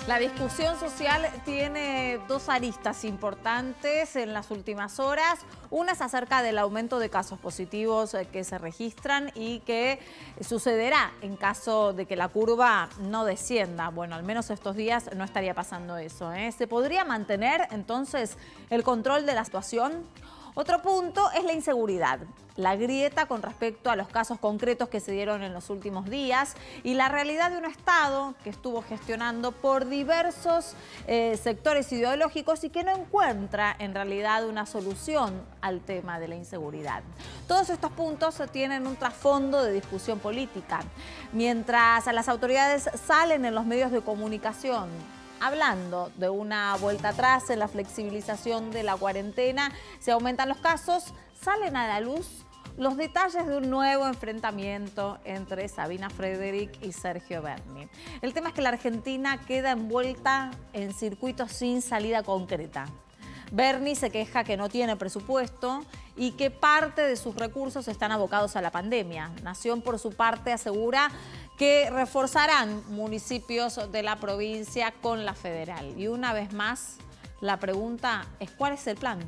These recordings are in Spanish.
La discusión social tiene dos aristas importantes en las últimas horas. Una es acerca del aumento de casos positivos que se registran y que sucederá en caso de que la curva no descienda. Bueno, al menos estos días no estaría pasando eso, ¿eh? ¿Se podría mantener entonces el control de la situación? Otro punto es la inseguridad, la grieta con respecto a los casos concretos que se dieron en los últimos días y la realidad de un Estado que estuvo gestionando por diversos sectores ideológicos y que no encuentra en realidad una solución al tema de la inseguridad. Todos estos puntos tienen un trasfondo de discusión política. Mientras las autoridades salen en los medios de comunicación hablando de una vuelta atrás en la flexibilización de la cuarentena, se aumentan los casos, salen a la luz los detalles de un nuevo enfrentamiento entre Sabina Frederick y Sergio Berni. El tema es que la Argentina queda envuelta en circuitos sin salida concreta. Berni se queja que no tiene presupuesto y que parte de sus recursos están abocados a la pandemia. Nación, por su parte, asegura que reforzarán municipios de la provincia con la federal. Y una vez más, la pregunta es ¿cuál es el plan?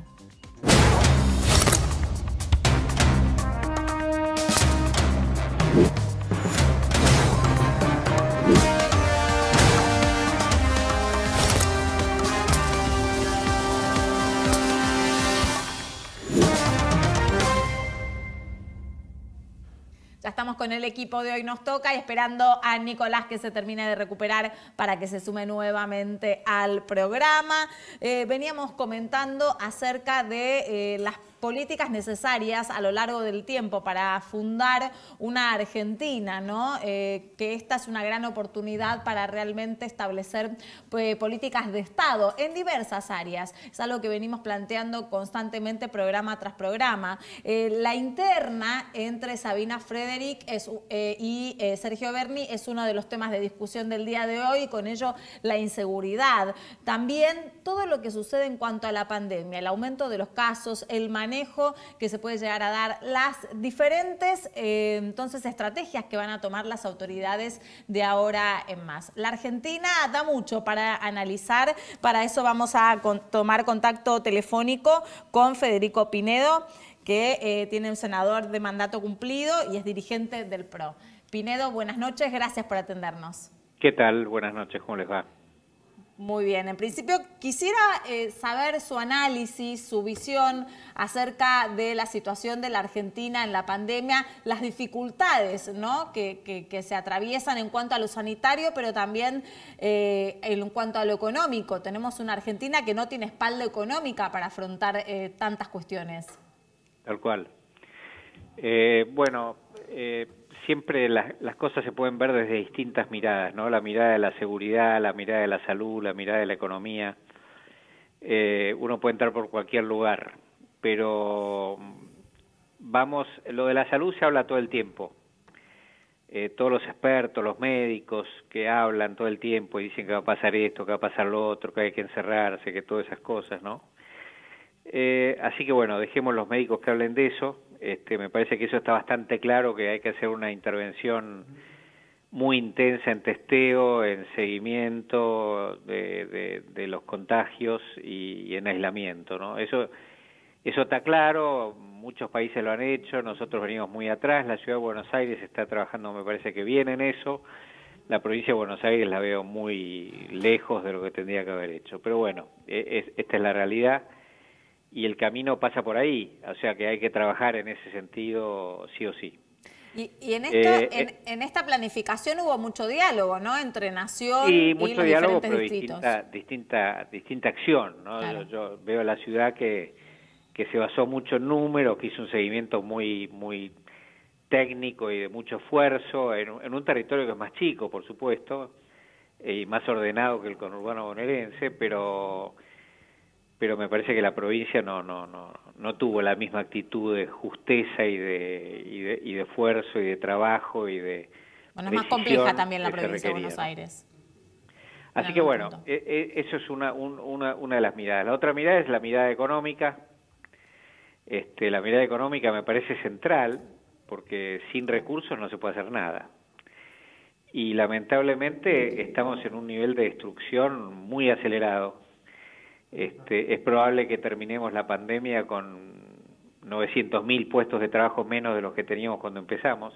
Ya estamos con el equipo de Hoy Nos Toca y esperando a Nicolás que se termine de recuperar para que se sume nuevamente al programa. Veníamos comentando acerca de las políticas necesarias a lo largo del tiempo para fundar una Argentina, ¿no? Que esta es una gran oportunidad para realmente establecer políticas de Estado en diversas áreas. Es algo que venimos planteando constantemente programa tras programa. La interna entre Sabina Frederick y Sergio Berni es uno de los temas de discusión del día de hoy, y con ello la inseguridad. También todo lo que sucede en cuanto a la pandemia, el aumento de los casos, el manejo que se puede llegar a dar, las diferentes entonces estrategias que van a tomar las autoridades de ahora en más. La Argentina da mucho para analizar, para eso vamos a tomar contacto telefónico con Federico Pinedo, que tiene un senador de mandato cumplido y es dirigente del PRO. Pinedo, buenas noches, gracias por atendernos. ¿Qué tal? Buenas noches, ¿cómo les va? Muy bien, en principio quisiera saber su análisis, su visión acerca de la situación de la Argentina en la pandemia, las dificultades, ¿no?, que se atraviesan en cuanto a lo sanitario, pero también en cuanto a lo económico. Tenemos una Argentina que no tiene espalda económica para afrontar tantas cuestiones. Tal cual. Siempre las cosas se pueden ver desde distintas miradas, ¿no? La mirada de la seguridad, la mirada de la salud, la mirada de la economía. Uno puede entrar por cualquier lugar, pero lo de la salud se habla todo el tiempo. Todos los expertos, los médicos que hablan todo el tiempo y dicen que va a pasar esto, que va a pasar lo otro, que hay que encerrarse, que todas esas cosas, ¿no? Así que bueno, dejemos los médicos que hablen de eso. Me parece que eso está bastante claro, que hay que hacer una intervención muy intensa en testeo, en seguimiento de los contagios y en aislamiento, ¿no? Eso está claro, muchos países lo han hecho, nosotros venimos muy atrás, la Ciudad de Buenos Aires está trabajando, me parece que bien en eso, la provincia de Buenos Aires la veo muy lejos de lo que tendría que haber hecho, pero bueno, esta es la realidad. Y el camino pasa por ahí, o sea que hay que trabajar en ese sentido sí o sí. Y en esta planificación hubo mucho diálogo, ¿no?, entre Nación y los diferentes distritos. Distinta acción, ¿no? Claro. Yo veo la ciudad que se basó mucho en números, que hizo un seguimiento muy técnico y de mucho esfuerzo, en un territorio que es más chico, por supuesto, y más ordenado que el conurbano bonaerense, pero me parece que la provincia no tuvo la misma actitud de justeza y de esfuerzo y de trabajo y de bueno, es más compleja también la provincia de Buenos Aires. Así que bueno, eso es una de las miradas. La otra mirada es la mirada económica. La mirada económica me parece central porque sin recursos no se puede hacer nada. y lamentablemente estamos en un nivel de destrucción muy acelerado. Es probable que terminemos la pandemia con 900.000 puestos de trabajo menos de los que teníamos cuando empezamos.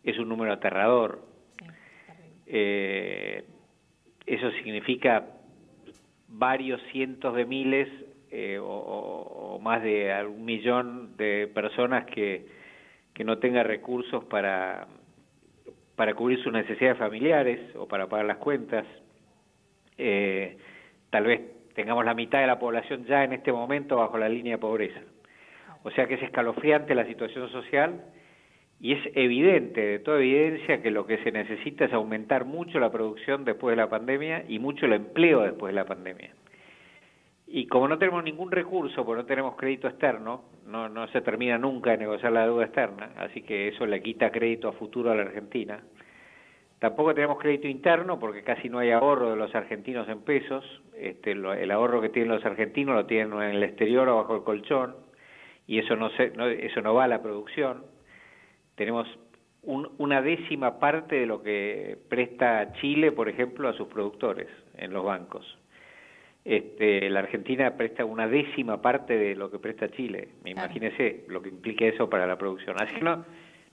Es un número aterrador. Eso significa varios cientos de miles o más de 1 millón de personas que no tengan recursos para cubrir sus necesidades familiares o para pagar las cuentas. Tal vez tengamos la mitad de la población ya en este momento bajo la línea de pobreza. O sea que es escalofriante la situación social y es evidente, de toda evidencia, que lo que se necesita es aumentar mucho la producción después de la pandemia y mucho el empleo después de la pandemia. Y como no tenemos ningún recurso, porque no tenemos crédito externo, no se termina nunca de negociar la deuda externa, así que eso le quita crédito a futuro a la Argentina. Tampoco tenemos crédito interno porque casi no hay ahorro de los argentinos en pesos. El ahorro que tienen los argentinos lo tienen en el exterior o bajo el colchón, y eso eso no va a la producción. Tenemos una décima parte de lo que presta Chile, por ejemplo, a sus productores en los bancos. La Argentina presta una décima parte de lo que presta Chile. Imagínese lo que implica eso para la producción. Así que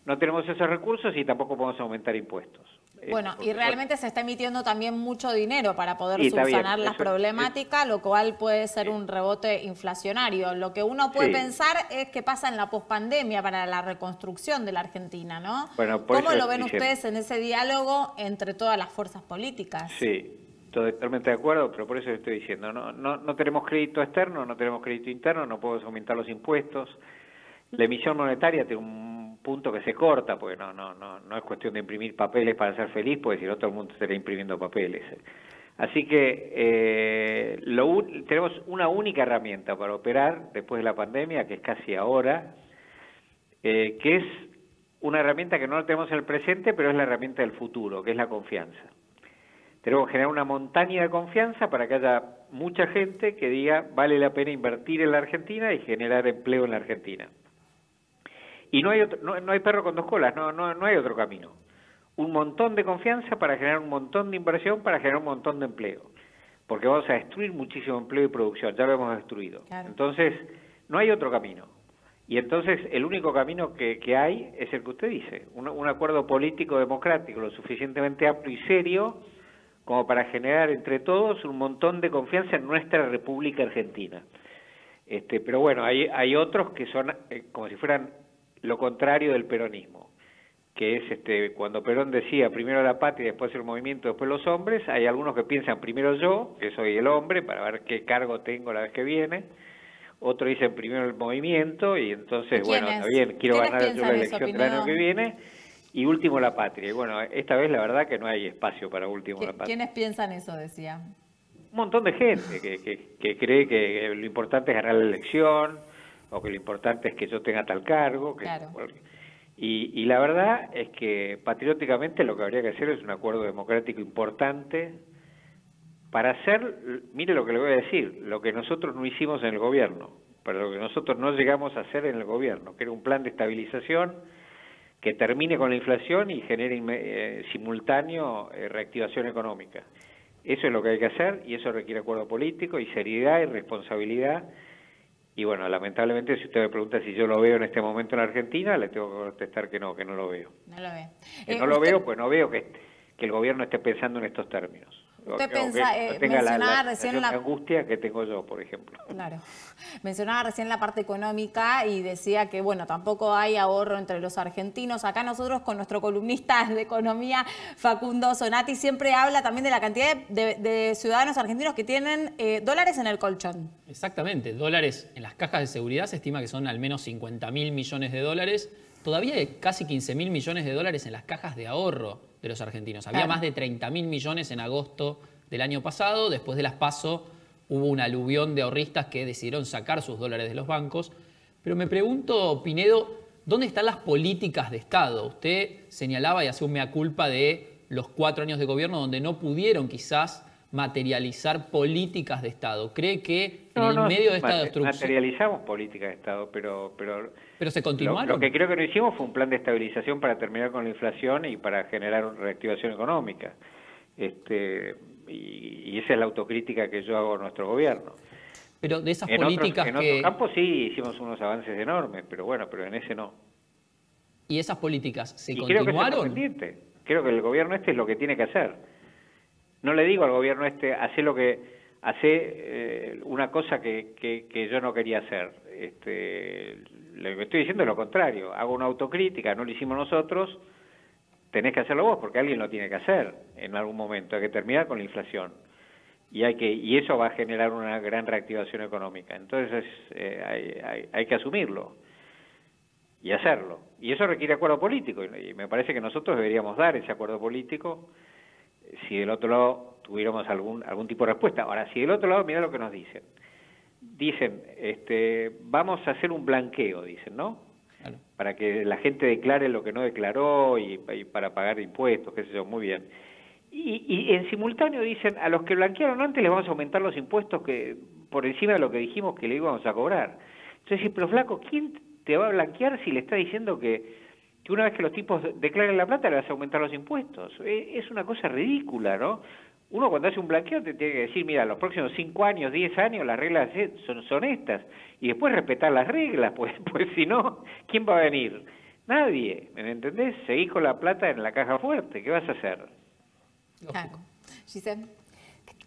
no tenemos esos recursos y tampoco podemos aumentar impuestos. Bueno, y realmente se está emitiendo también mucho dinero para poder subsanar las problemáticas, lo cual puede ser un rebote inflacionario. Lo que uno puede pensar es qué pasa en la pospandemia para la reconstrucción de la Argentina, ¿no? Bueno, ¿Cómo lo ven ustedes en ese diálogo entre todas las fuerzas políticas? Sí, estoy totalmente de acuerdo, pero por eso estoy diciendo, no tenemos crédito externo, no tenemos crédito interno, no podemos aumentar los impuestos. La emisión monetaria tiene un punto que se corta, porque no es cuestión de imprimir papeles para ser feliz, porque si no todo el mundo estaría imprimiendo papeles. Así que tenemos una única herramienta para operar después de la pandemia, que es casi ahora, que es una herramienta que no la tenemos en el presente, pero es la herramienta del futuro, que es la confianza. Tenemos que generar una montaña de confianza para que haya mucha gente que diga vale la pena invertir en la Argentina y generar empleo en la Argentina. Y no hay perro con dos colas, no hay otro camino. Un montón de confianza para generar un montón de inversión, para generar un montón de empleo. Porque vamos a destruir muchísimo empleo y producción, ya lo hemos destruido. Claro. Entonces, no hay otro camino. Y entonces, el único camino que hay es el que usted dice, un acuerdo político democrático lo suficientemente amplio y serio como para generar entre todos un montón de confianza en nuestra República Argentina. Pero bueno, hay otros que son como si fueran lo contrario del peronismo, que es cuando Perón decía primero la patria, después el movimiento, después los hombres. Hay algunos que piensan primero yo, que soy el hombre, para ver qué cargo tengo la vez que viene. Otros dicen primero el movimiento, y entonces, bueno, está bien, quiero ganar yo la elección del año que viene. Y último la patria. Y bueno, esta vez la verdad que no hay espacio para último la patria. ¿Quiénes piensan eso, decía? Un montón de gente que cree que lo importante es ganar la elección, o que lo importante es que yo tenga tal cargo. Claro. Y la verdad es que patrióticamente lo que habría que hacer es un acuerdo democrático importante para hacer, mire lo que le voy a decir, lo que nosotros no hicimos en el gobierno, para lo que nosotros no llegamos a hacer en el gobierno, que era un plan de estabilización que termine con la inflación y genere simultáneo reactivación económica. Eso es lo que hay que hacer, y eso requiere acuerdo político y seriedad y responsabilidad. Y bueno, lamentablemente, si usted me pregunta si yo lo veo en este momento en Argentina, le tengo que contestar que no lo veo. No lo ve. Que no lo veo, pues no veo que el gobierno esté pensando en estos términos. Usted mencionaba recién la angustia que tengo yo, por ejemplo. Claro. Mencionaba recién la parte económica y decía que, bueno, tampoco hay ahorro entre los argentinos. Acá nosotros con nuestro columnista de economía, Facundo Zonati, siempre habla también de la cantidad de ciudadanos argentinos que tienen dólares en el colchón. Exactamente, dólares en las cajas de seguridad se estima que son al menos 50.000 millones de dólares. Todavía hay casi 15.000 millones de dólares en las cajas de ahorro de los argentinos. Había más de 30.000 millones en agosto del año pasado. Después de las PASO hubo un aluvión de ahorristas que decidieron sacar sus dólares de los bancos. Pero me pregunto, Pinedo, ¿dónde están las políticas de Estado? Usted señalaba y hacía un mea culpa de los 4 años de gobierno donde no pudieron quizás materializar políticas de Estado? ¿Cree que en No, el no, medio de esta destrucción... materializamos políticas de Estado, pero se continuaron. Lo que creo que no hicimos fue un plan de estabilización para terminar con la inflación y para generar una reactivación económica. Y esa es la autocrítica que yo hago a nuestro gobierno. Pero de esas políticas en otros campos sí hicimos unos avances enormes, pero en ese no. ¿Y esas políticas se continuaron? Creo que el gobierno es lo que tiene que hacer. No le digo al gobierno hace una cosa que yo no quería hacer. Lo que estoy diciendo es lo contrario. Hago una autocrítica, no lo hicimos nosotros, tenés que hacerlo vos, porque alguien lo tiene que hacer en algún momento. Hay que terminar con la inflación. Y eso va a generar una gran reactivación económica. Entonces hay que asumirlo y hacerlo. Y eso requiere acuerdo político, y me parece que nosotros deberíamos dar ese acuerdo político si del otro lado tuviéramos algún tipo de respuesta. Ahora, si del otro lado, mirá lo que nos dicen. Dicen, vamos a hacer un blanqueo, dicen, ¿no? Claro. Para que la gente declare lo que no declaró y para pagar impuestos, qué sé yo, muy bien. Y en simultáneo dicen, a los que blanquearon antes les vamos a aumentar los impuestos que por encima de lo que dijimos que le íbamos a cobrar. Entonces, pero flaco, ¿quién te va a blanquear si le está diciendo que una vez que los tipos declaren la plata le vas a aumentar los impuestos? Es una cosa ridícula, ¿no? Uno cuando hace un blanqueo te tiene que decir, mira, los próximos 5 años, 10 años, las reglas son estas. Y después respetar las reglas, pues si no, ¿quién va a venir? Nadie, ¿me entendés? Seguís con la plata en la caja fuerte, ¿qué vas a hacer? Claro. Giselle.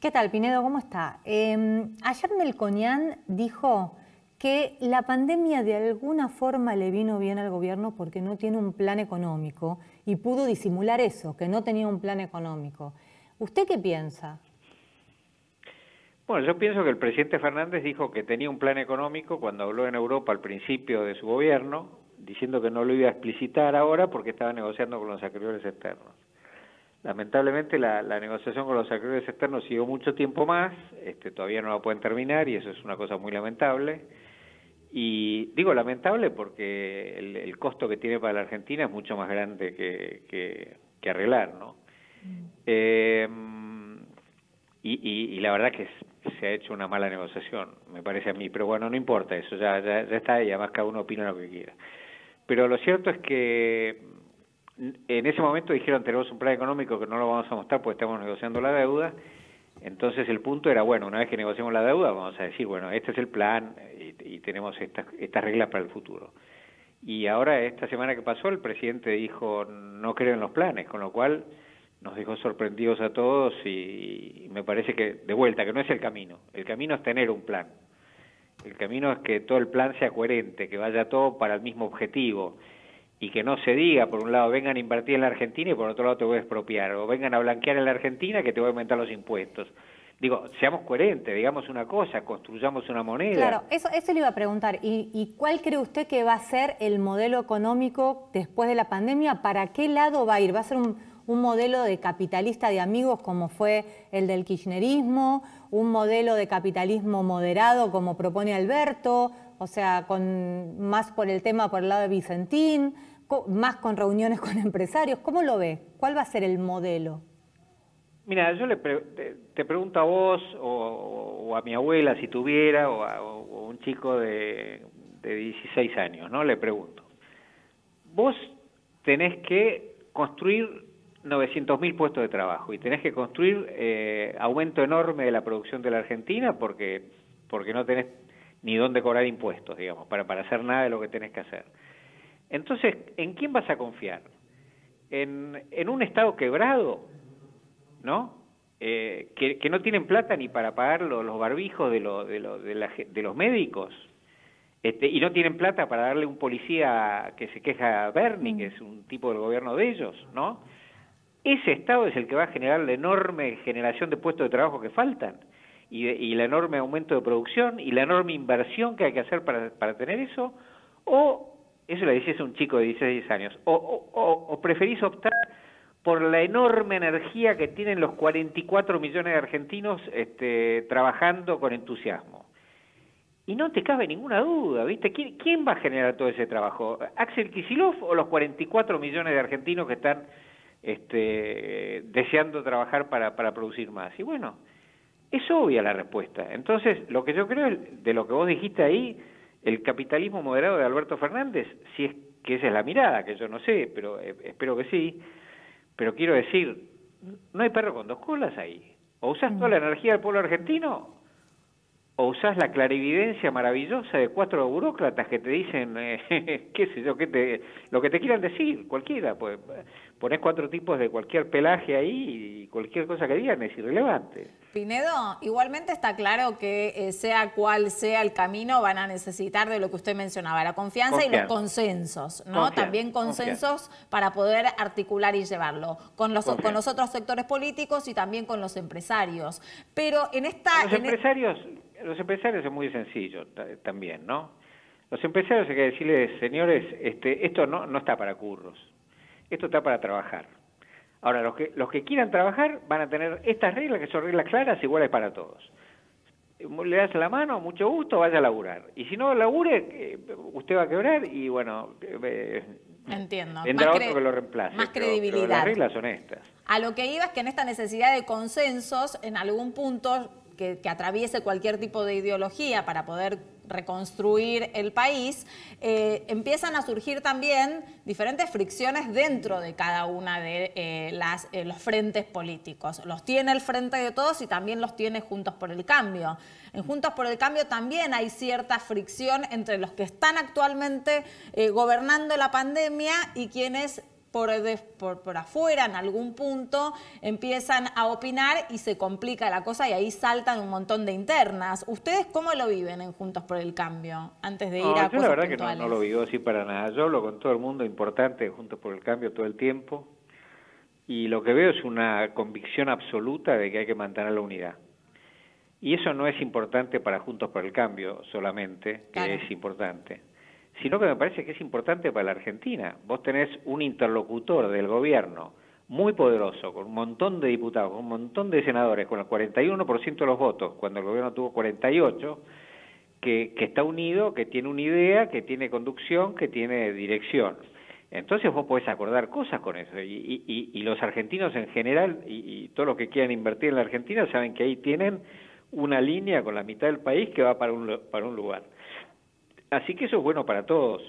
¿Qué tal, Pinedo? ¿Cómo está? Ayer Melconian dijo que la pandemia de alguna forma le vino bien al gobierno porque no tiene un plan económico y pudo disimular eso, que no tenía un plan económico. ¿Usted qué piensa? Bueno, yo pienso que el presidente Fernández dijo que tenía un plan económico cuando habló en Europa al principio de su gobierno, diciendo que no lo iba a explicitar ahora porque estaba negociando con los acreedores externos. Lamentablemente la negociación con los acreedores externos siguió mucho tiempo más, todavía no la pueden terminar y eso es una cosa muy lamentable. Y digo lamentable porque el costo que tiene para la Argentina es mucho más grande que arreglar, ¿no? Y la verdad que se ha hecho una mala negociación, me parece a mí, pero bueno, no importa eso, ya está, y además cada uno opina lo que quiera. Pero lo cierto es que en ese momento dijeron, tenemos un plan económico que no lo vamos a mostrar porque estamos negociando la deuda. Entonces el punto era, bueno, una vez que negociemos la deuda, vamos a decir, bueno, este es el plan y tenemos estas reglas para el futuro. Y ahora, esta semana que pasó, el presidente dijo, no creo en los planes, con lo cual nos dejó sorprendidos a todos y me parece que, de vuelta, que no es el camino. El camino es tener un plan. El camino es que todo el plan sea coherente, que vaya todo para el mismo objetivo y que no se diga, por un lado, vengan a invertir en la Argentina y por otro lado te voy a expropiar, o vengan a blanquear en la Argentina que te voy a aumentar los impuestos. Digo, seamos coherentes, digamos una cosa, construyamos una moneda. Claro, eso le iba a preguntar. ¿Y cuál cree usted que va a ser el modelo económico después de la pandemia? ¿Para qué lado va a ir? ¿Va a ser un modelo de capitalista de amigos como fue el del kirchnerismo? ¿Un modelo de capitalismo moderado como propone Alberto? O sea, más por el lado de Vicentín, más con reuniones con empresarios. ¿Cómo lo ve? ¿Cuál va a ser el modelo? Mira, yo te pregunto a vos o a mi abuela si tuviera, o un chico de 16 años, ¿no? Le pregunto. Vos tenés que construir 900.000 puestos de trabajo y tenés que construir aumento enorme de la producción de la Argentina porque no tenés ni dónde cobrar impuestos, digamos, para hacer nada de lo que tenés que hacer. Entonces, ¿en quién vas a confiar? ¿En un Estado quebrado? ¿No? Que no tienen plata ni para pagar los barbijos de los médicos, y no tienen plata para darle un policía que se queja a Bernie, que es un tipo del gobierno de ellos, ¿no? Ese Estado es el que va a generar la enorme generación de puestos de trabajo que faltan, y el enorme aumento de producción, y la enorme inversión que hay que hacer para tener eso, o, eso le decís a un chico de 16 años, o preferís optar por la enorme energía que tienen los 44 millones de argentinos trabajando con entusiasmo. Y no te cabe ninguna duda, ¿viste? ¿Quién va a generar todo ese trabajo? ¿Axel Kicillof o los 44 millones de argentinos que están deseando trabajar para producir más? Y bueno, Es obvia la respuesta. Entonces, lo que yo creo es, de lo que vos dijiste ahí, el capitalismo moderado de Alberto Fernández, si es que esa es la mirada, que yo no sé, pero espero que sí, pero quiero decir, no hay perro con dos colas ahí. O usás toda la energía del pueblo argentino, o usás la clarividencia maravillosa de 4 burócratas que te dicen, qué sé yo, lo que te quieran decir, cualquiera, pues ponés 4 tipos de cualquier pelaje ahí y cualquier cosa que digan es irrelevante. Pinedo, igualmente está claro que sea cual sea el camino, van a necesitar de lo que usted mencionaba, la confianza y los consensos, ¿no? También consensos para poder articular y llevarlo con los otros sectores políticos y también con los empresarios. Pero en esta... Los empresarios es muy sencillo también, ¿no? Los empresarios hay que decirles, señores, esto no está para curros, esto está para trabajar. Ahora, los que quieran trabajar van a tener estas reglas, que son reglas claras, iguales para todos. Le das la mano, mucho gusto, vaya a laburar. Y si no labure, usted va a quebrar y, bueno, entiendo. Vendrá otro que lo reemplace. Más credibilidad. Pero las reglas son estas. A lo que iba es que en esta necesidad de consensos, en algún punto que atraviese cualquier tipo de ideología para poder reconstruir el país, empiezan a surgir también diferentes fricciones dentro de cada una de los frentes políticos. Los tiene el Frente de Todos y también los tiene Juntos por el Cambio. En Juntos por el Cambio también hay cierta fricción entre los que están actualmente gobernando la pandemia y quienes por afuera, en algún punto, empiezan a opinar y se complica la cosa y ahí saltan un montón de internas. ¿Ustedes cómo lo viven en Juntos por el Cambio? Antes de ir a cosas yo la verdad puntuales. Que no lo vivo así para nada. Yo hablo con todo el mundo importante de Juntos por el Cambio todo el tiempo y lo que veo es una convicción absoluta de que hay que mantener la unidad. Y eso no es importante para Juntos por el Cambio solamente, que es importante, sino que me parece que es importante para la Argentina. Vos tenés un interlocutor del gobierno muy poderoso, con un montón de diputados, con un montón de senadores, con el 41% de los votos, cuando el gobierno tuvo 48%, que está unido, que tiene una idea, que tiene conducción, que tiene dirección. Entonces vos podés acordar cosas con eso. Y los argentinos en general, y todos los que quieran invertir en la Argentina, saben que ahí tienen una línea con la mitad del país que va para un lugar. Así que eso es bueno para todos.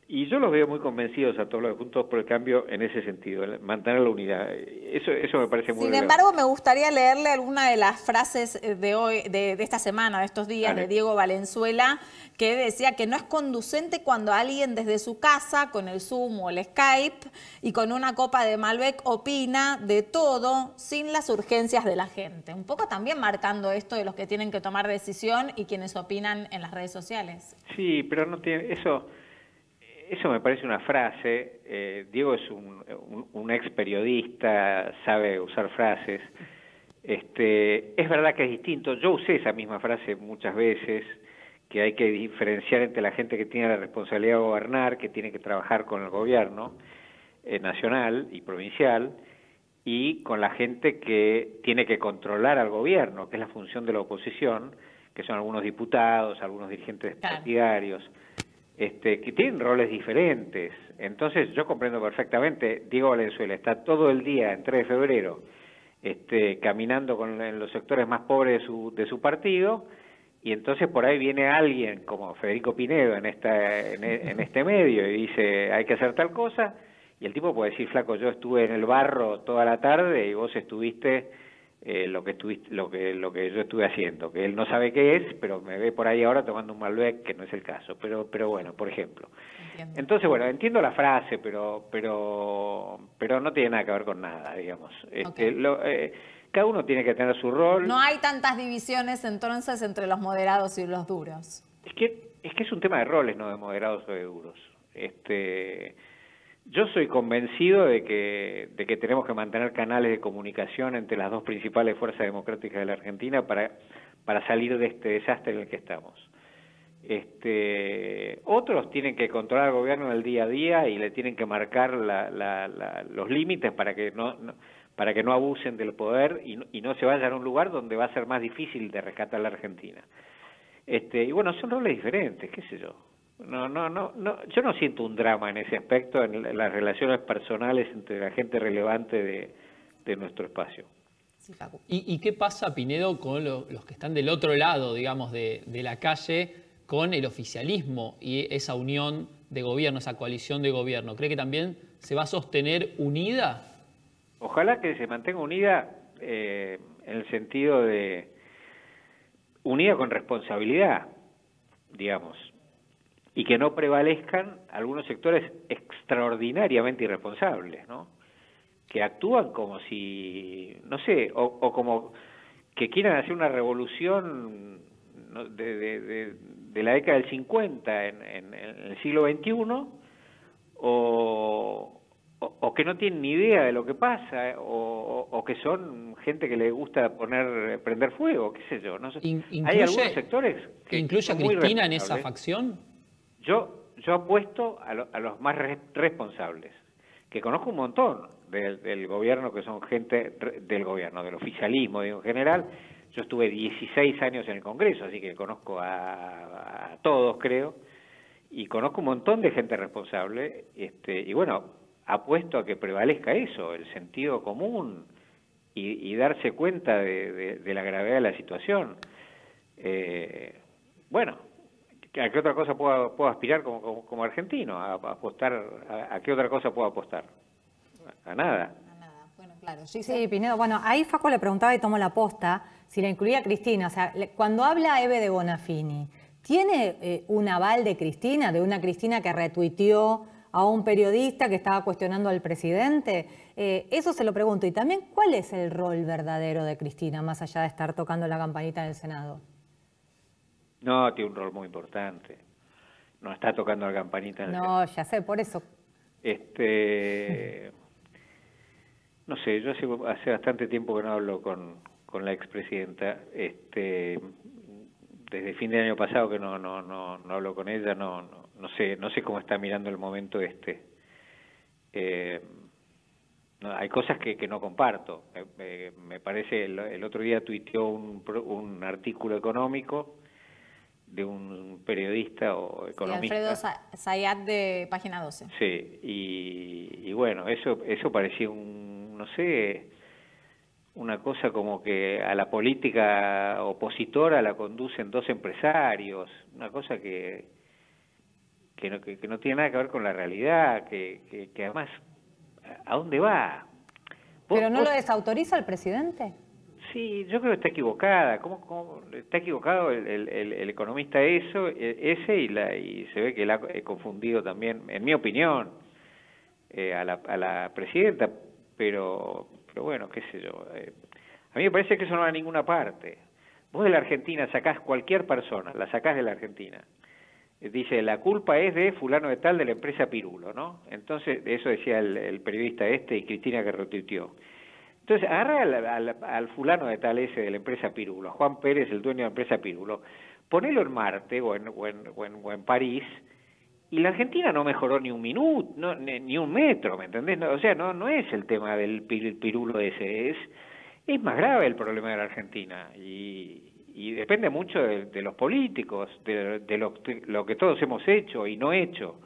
Y yo los veo muy convencidos a todos los Juntos por el Cambio en ese sentido, mantener la unidad. Eso me parece muy Sin embargo, me gustaría leerle alguna de las frases de hoy, de esta semana, de estos días, de Diego Valenzuela, que decía que no es conducente cuando alguien desde su casa, con el Zoom o el Skype, y con una copa de Malbec opina de todo sin las urgencias de la gente. Un poco también marcando esto de los que tienen que tomar decisión y quienes opinan en las redes sociales. Sí, pero no tiene eso me parece una frase. Diego es un ex periodista, sabe usar frases. Es verdad que es distinto. Yo usé esa misma frase muchas veces, que hay que diferenciar entre la gente que tiene la responsabilidad de gobernar, que tiene que trabajar con el gobierno nacional y provincial, y con la gente que tiene que controlar al gobierno, que es la función de la oposición, que son algunos diputados, algunos dirigentes partidarios. Que tienen roles diferentes. Entonces yo comprendo perfectamente. Diego Valenzuela está todo el día en 3 de febrero caminando en los sectores más pobres de su partido, y entonces por ahí viene alguien como Federico Pinedo en este medio y dice hay que hacer tal cosa, y el tipo puede decir, flaco, yo estuve en el barro toda la tarde y vos estuviste lo que yo estuve haciendo, que él no sabe qué es, pero me ve por ahí ahora tomando un Malbec, que no es el caso, pero bueno, por ejemplo. Entiendo. Entonces, bueno, entiendo la frase, pero no tiene nada que ver con nada, digamos. Cada uno tiene que tener su rol. No hay tantas divisiones entonces entre los moderados y los duros. Es que es un tema de roles, no de moderados o de duros. Yo soy convencido de que tenemos que mantener canales de comunicación entre las dos principales fuerzas democráticas de la Argentina para salir de este desastre en el que estamos. Otros tienen que controlar al gobierno en el día a día y le tienen que marcar los límites para que no abusen del poder y no se vayan a un lugar donde va a ser más difícil de rescatar a la Argentina. Y bueno, son roles diferentes, qué sé yo. No, yo no siento un drama en ese aspecto, en las relaciones personales entre la gente relevante de nuestro espacio. Sí, Facu. ¿Y qué pasa, Pinedo, con los que están del otro lado, digamos, de la calle, con el oficialismo y esa unión de gobierno, esa coalición de gobierno? ¿Cree que también se va a sostener unida? Ojalá que se mantenga unida en el sentido de unida con responsabilidad, digamos, y que no prevalezcan algunos sectores extraordinariamente irresponsables, ¿no? Que actúan como si, no sé, o como que quieran hacer una revolución, ¿no?, de la década del 50 en el siglo XXI, o que no tienen ni idea de lo que pasa, o que son gente que le gusta prender fuego, qué sé yo. No sé. Hay algunos sectores que ¿incluye a Cristina en esa facción? Yo apuesto a los más responsables, que conozco un montón del gobierno, que son gente del gobierno, del oficialismo, digo, en general. Yo estuve 16 años en el Congreso, así que conozco a todos, creo, y conozco un montón de gente responsable, y bueno, apuesto a que prevalezca eso, el sentido común, y darse cuenta de la gravedad de la situación. Bueno, ¿a qué otra cosa puedo aspirar como argentino? ¿A apostar? ¿A qué otra cosa puedo apostar? A nada. A nada. Bueno, claro. Sí, Pinedo. Bueno, ahí Facu le preguntaba y tomó la posta si la incluía Cristina. O sea, cuando habla Eve de Bonafini, ¿tiene un aval de Cristina, de una Cristina que retuiteó a un periodista que estaba cuestionando al presidente? Eso se lo pregunto. Y también, ¿cuál es el rol verdadero de Cristina, más allá de estar tocando la campanita en el Senado? No, tiene un rol muy importante. No está tocando la campanita en el Senado. No, ya sé, por eso. No sé, yo hace bastante tiempo que no hablo con la expresidenta. Desde fin de año pasado que no hablo con ella, no sé cómo está mirando el momento no, hay cosas que no comparto. Me parece, el otro día tuiteó un artículo económico de un periodista o economista. Sí, Alfredo Zayat, de Página 12. Sí, y bueno, eso parecía no sé, una cosa como que a la política opositora la conducen dos empresarios, una cosa que no tiene nada que ver con la realidad, que además, ¿a dónde va? ¿Pero no lo desautoriza el presidente? Sí, yo creo que está equivocada. ¿Cómo está equivocado el economista ese y se ve que la ha confundido también, en mi opinión, a la presidenta, pero bueno, qué sé yo. A mí me parece que eso no va a ninguna parte. Vos de la Argentina sacás cualquier persona, la sacás de la Argentina. Dice, la culpa es de fulano de tal de la empresa Pirulo, ¿no? Entonces, eso decía el periodista y Cristina que retuiteó. Entonces, agarra al fulano de tal ese de la empresa Pirulo, Juan Pérez, el dueño de la empresa Pirulo, ponelo en Marte o en París, y la Argentina no mejoró ni un minuto, ni un metro, ¿me entendés? O sea, no es el tema del Pirulo ese, es más grave el problema de la Argentina, y depende mucho de los políticos, de lo que todos hemos hecho y no hecho.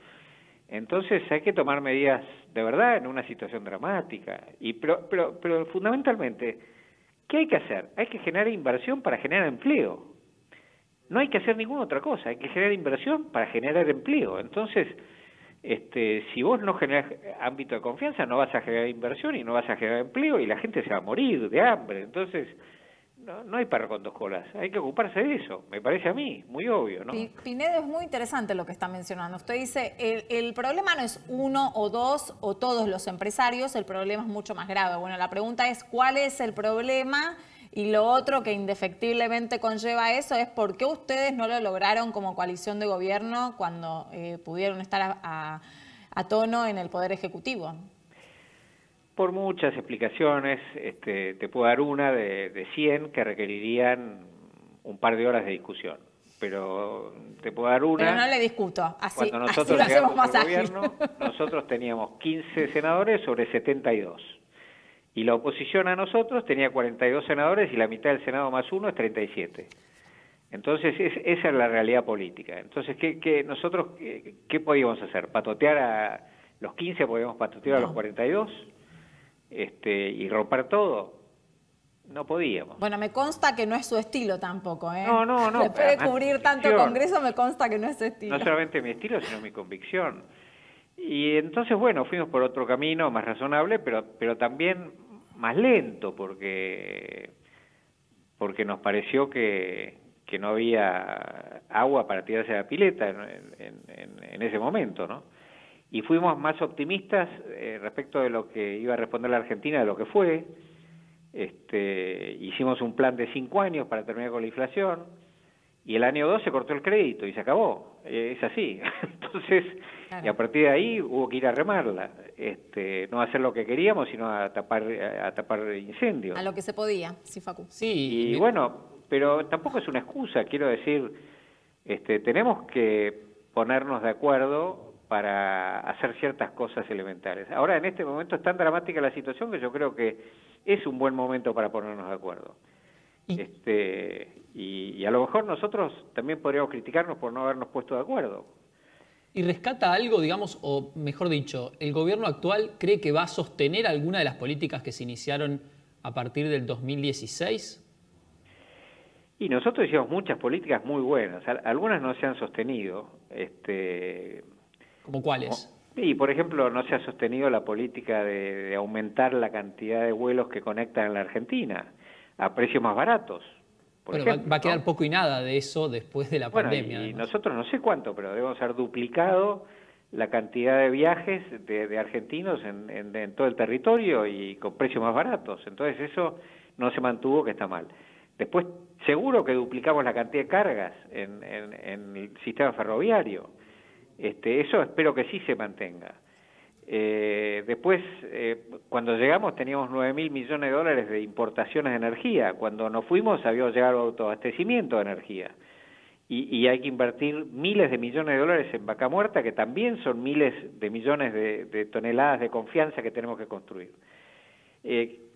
Entonces hay que tomar medidas de verdad en una situación dramática. Pero fundamentalmente, ¿qué hay que hacer? Hay que generar inversión para generar empleo. No hay que hacer ninguna otra cosa, hay que generar inversión para generar empleo. Entonces, si vos no generás ámbito de confianza, no vas a generar inversión y no vas a generar empleo y la gente se va a morir de hambre. Entonces, no hay perro con dos colas, hay que ocuparse de eso, me parece a mí, muy obvio, ¿no? Pinedo, es muy interesante lo que está mencionando. Usted dice, el problema no es uno o dos o todos los empresarios, el problema es mucho más grave. Bueno, la pregunta es, ¿cuál es el problema? Y lo otro que indefectiblemente conlleva eso es por qué ustedes no lo lograron como coalición de gobierno cuando pudieron estar a tono en el Poder Ejecutivo. Por muchas explicaciones, te puedo dar una de 100 que requerirían un par de horas de discusión, pero te puedo dar una. Pero no le discuto, así, cuando nosotros así lo hacemos más al ágil. gobierno, nosotros teníamos 15 senadores sobre 72, y la oposición a nosotros tenía 42 senadores y la mitad del Senado más uno es 37. Entonces, esa es la realidad política. Entonces, nosotros qué podíamos hacer? ¿Patotear a los 15? ¿Podíamos patotear a los 42? Y romper todo. No podíamos. Bueno, me consta que no es su estilo tampoco, ¿eh? No. Después de cubrir tanto congreso, me consta que no es su estilo. No solamente mi estilo, sino mi convicción. Y entonces, bueno, fuimos por otro camino más razonable, pero también más lento, porque nos pareció que no había agua para tirarse a la pileta en ese momento, ¿no? Y fuimos más optimistas respecto de lo que iba a responder la Argentina de lo que fue. Hicimos un plan de 5 años para terminar con la inflación, y el año 2 se cortó el crédito y se acabó. Es así. Entonces, claro. Y a partir de ahí hubo que ir a remarla, no a hacer lo que queríamos, sino a tapar incendios. A lo que se podía, sí, Facu. Sí. Y bueno, pero tampoco es una excusa, quiero decir, tenemos que ponernos de acuerdo para hacer ciertas cosas elementales. Ahora, en este momento es tan dramática la situación que yo creo que es un buen momento para ponernos de acuerdo. Y a lo mejor nosotros también podríamos criticarnos por no habernos puesto de acuerdo. ¿Y rescata algo, digamos, o mejor dicho, el gobierno actual cree que va a sostener alguna de las políticas que se iniciaron a partir del 2016? Y nosotros hicimos muchas políticas muy buenas, algunas no se han sostenido. ¿Cómo cuáles? Y, por ejemplo, no se ha sostenido la política de aumentar la cantidad de vuelos que conectan en la Argentina a precios más baratos. Bueno, va a quedar poco y nada de eso después de la pandemia. Y nosotros no sé cuánto, pero debemos haber duplicado la cantidad de viajes de argentinos en todo el territorio y con precios más baratos. Entonces eso no se mantuvo, que está mal. Después, seguro que duplicamos la cantidad de cargas en el sistema ferroviario. Eso espero que sí se mantenga. Después, cuando llegamos teníamos 9.000 millones de dólares de importaciones de energía. Cuando nos fuimos había llegado autoabastecimiento de energía. Y hay que invertir miles de millones de dólares en Vaca Muerta, que también son miles de millones de toneladas de confianza que tenemos que construir.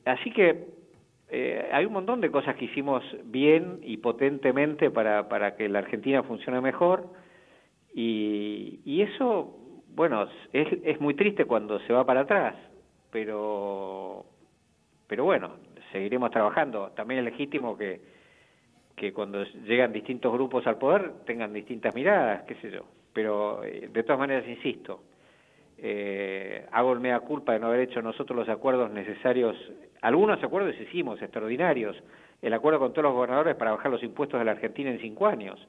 Así que hay un montón de cosas que hicimos bien y potentemente para que la Argentina funcione mejor. Y eso, bueno, es muy triste cuando se va para atrás, pero bueno, seguiremos trabajando. También es legítimo que cuando llegan distintos grupos al poder tengan distintas miradas, qué sé yo. Pero de todas maneras, insisto, hago el mea culpa de no haber hecho nosotros los acuerdos necesarios. Algunos acuerdos hicimos, extraordinarios. El acuerdo con todos los gobernadores para bajar los impuestos de la Argentina en 5 años.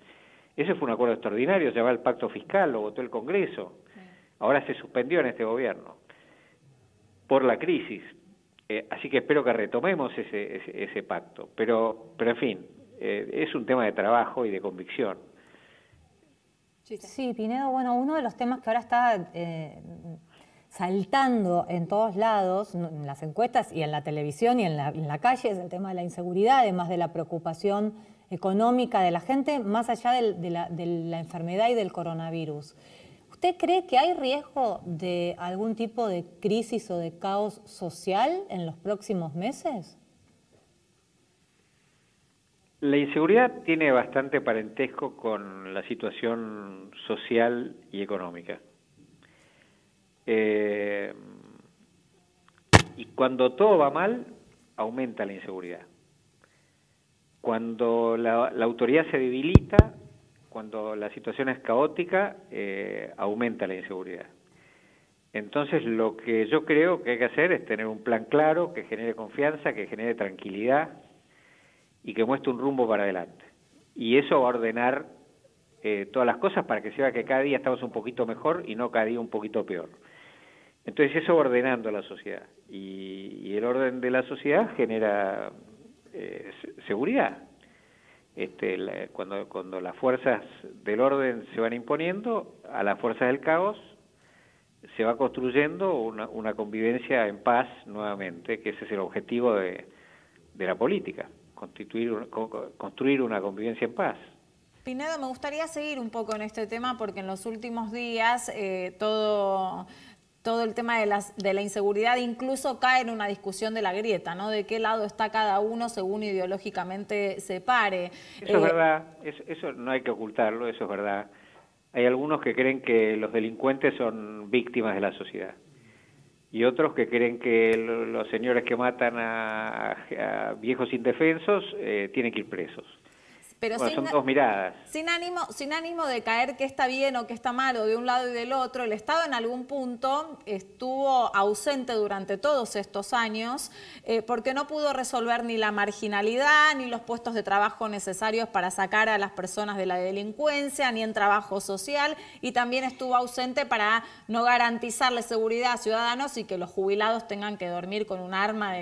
Ese fue un acuerdo extraordinario, se llama el Pacto Fiscal, lo votó el Congreso. Ahora se suspendió en este gobierno por la crisis. Así que espero que retomemos ese pacto. Pero en fin, es un tema de trabajo y de convicción. Sí, Pinedo, bueno, uno de los temas que ahora está saltando en todos lados, en las encuestas y en la televisión y en la calle, es el tema de la inseguridad, además de la preocupación económica de la gente, más allá de la enfermedad y del coronavirus. ¿Usted cree que hay riesgo de algún tipo de crisis o de caos social en los próximos meses? La inseguridad tiene bastante parentesco con la situación social y económica. Y cuando todo va mal, aumenta la inseguridad. Cuando la autoridad se debilita, cuando la situación es caótica, aumenta la inseguridad. Entonces, lo que yo creo que hay que hacer es tener un plan claro, que genere confianza, que genere tranquilidad y que muestre un rumbo para adelante. Y eso va a ordenar todas las cosas para que se vea que cada día estamos un poquito mejor y no cada día un poquito peor. Entonces, eso va ordenando la sociedad. Y el orden de la sociedad genera seguridad. Cuando las fuerzas del orden se van imponiendo a las fuerzas del caos, se va construyendo una convivencia en paz nuevamente, que ese es el objetivo de la política, construir una convivencia en paz. Pinedo, me gustaría seguir un poco en este tema porque en los últimos días todo el tema de la inseguridad incluso cae en una discusión de la grieta, ¿no? De qué lado está cada uno según ideológicamente se pare. Eso es verdad, eso no hay que ocultarlo, eso es verdad. Hay algunos que creen que los delincuentes son víctimas de la sociedad. y otros que creen que los señores que matan a viejos indefensos tienen que ir presos. Pero bueno, son dos miradas. Sin ánimo de caer que está bien o que está mal o de un lado y del otro, el Estado en algún punto estuvo ausente durante todos estos años porque no pudo resolver ni la marginalidad, ni los puestos de trabajo necesarios para sacar a las personas de la delincuencia, ni en trabajo social, y también estuvo ausente para no garantizarle seguridad a ciudadanos y que los jubilados tengan que dormir con un arma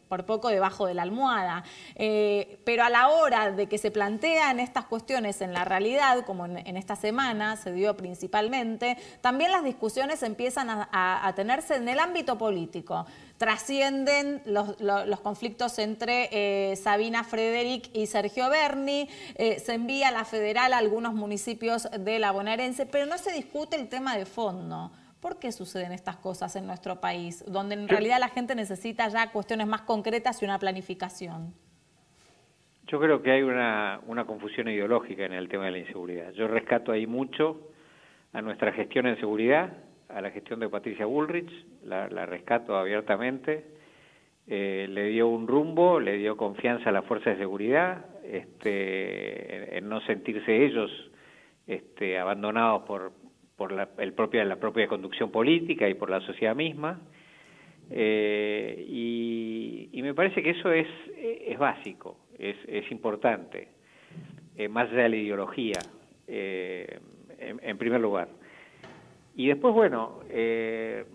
por poco debajo de la almohada. Pero a la hora de que se plantean estas cuestiones en la realidad, como en esta semana se dio principalmente, también las discusiones empiezan a tenerse en el ámbito político. Trascienden los conflictos entre Sabina Frederick y Sergio Berni, se envía a la federal a algunos municipios de la bonaerense, pero no se discute el tema de fondo. ¿Por qué suceden estas cosas en nuestro país, donde en realidad la gente necesita ya cuestiones más concretas y una planificación? Yo creo que hay una confusión ideológica en el tema de la inseguridad. Yo rescato ahí mucho a nuestra gestión en seguridad, a la gestión de Patricia Bullrich, la rescato abiertamente. Le dio un rumbo, le dio confianza a las fuerzas de seguridad, en no sentirse ellos abandonados por la propia conducción política y por la sociedad misma, y me parece que eso es básico, es importante, más allá de la ideología, en primer lugar. Y después, bueno, es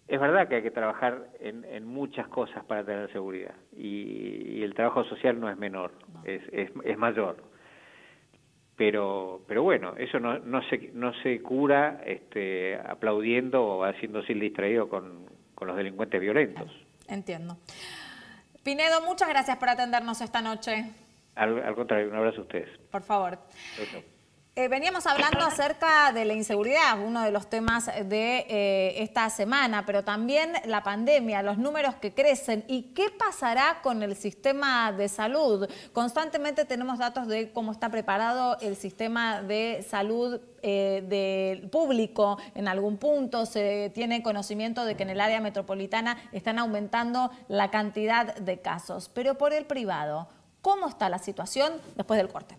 verdad que hay que trabajar en muchas cosas para tener seguridad, y el trabajo social no es menor, es mayor. Pero bueno, eso no se cura aplaudiendo o haciéndose el distraído con los delincuentes violentos. Entiendo. Pinedo, muchas gracias por atendernos esta noche. Al contrario, un abrazo a ustedes. Por favor. Chau. Veníamos hablando acerca de la inseguridad, uno de los temas de esta semana, pero también la pandemia, los números que crecen y qué pasará con el sistema de salud. Constantemente tenemos datos de cómo está preparado el sistema de salud del público. En algún punto se tiene conocimiento de que en el área metropolitana están aumentando la cantidad de casos, pero por el privado, ¿cómo está la situación después del corte?